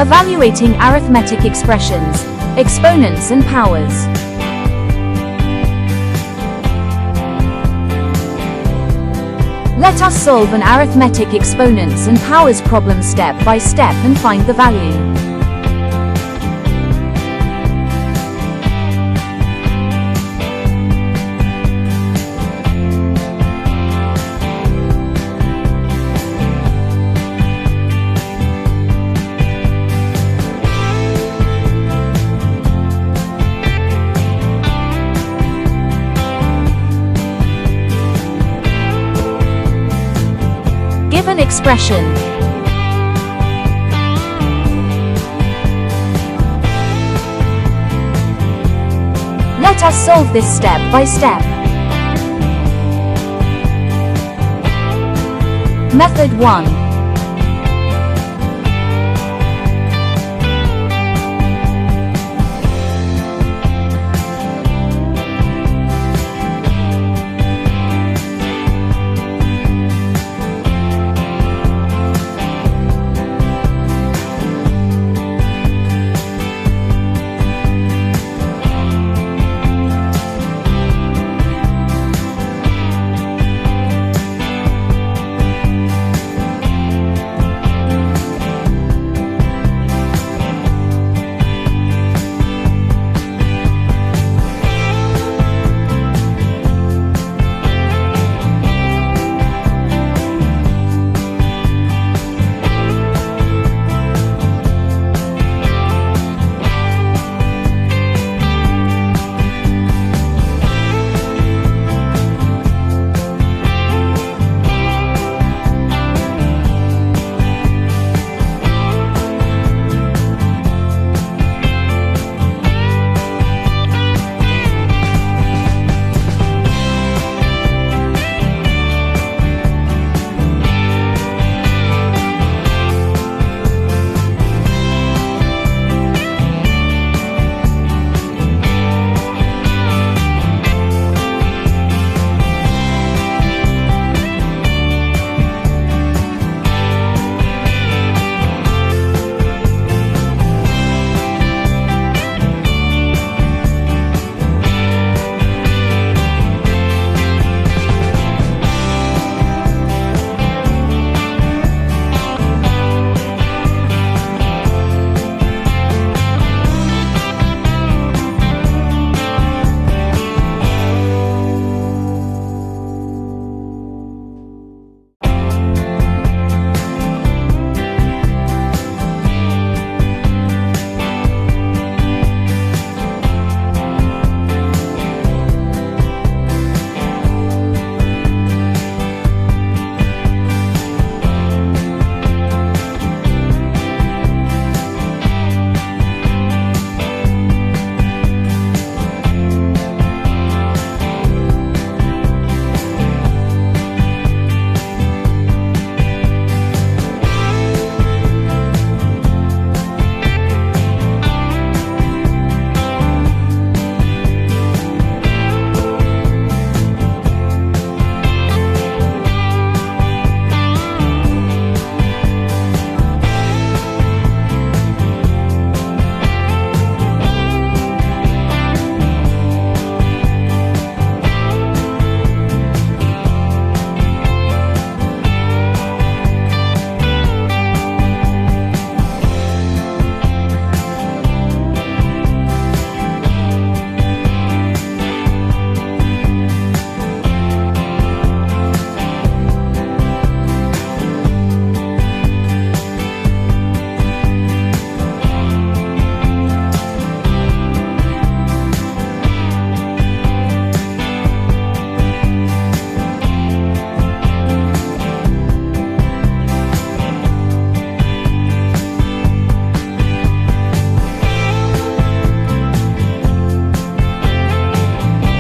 Evaluating arithmetic expressions, exponents and powers. Let us solve an arithmetic exponents and powers problem step by step and find the value. Given expression. Let us solve this step by step. Method 1.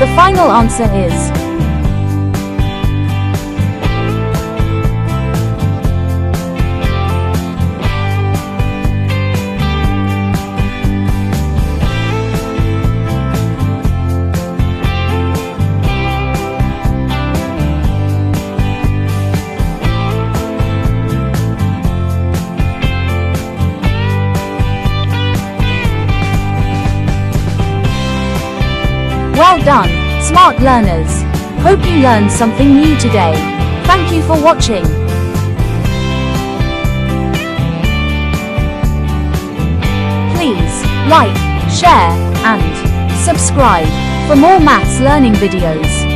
The final answer is Well done, smart learners. Hope you learned something new today. Thank you for watching. Please like, share, and subscribe for more maths learning videos.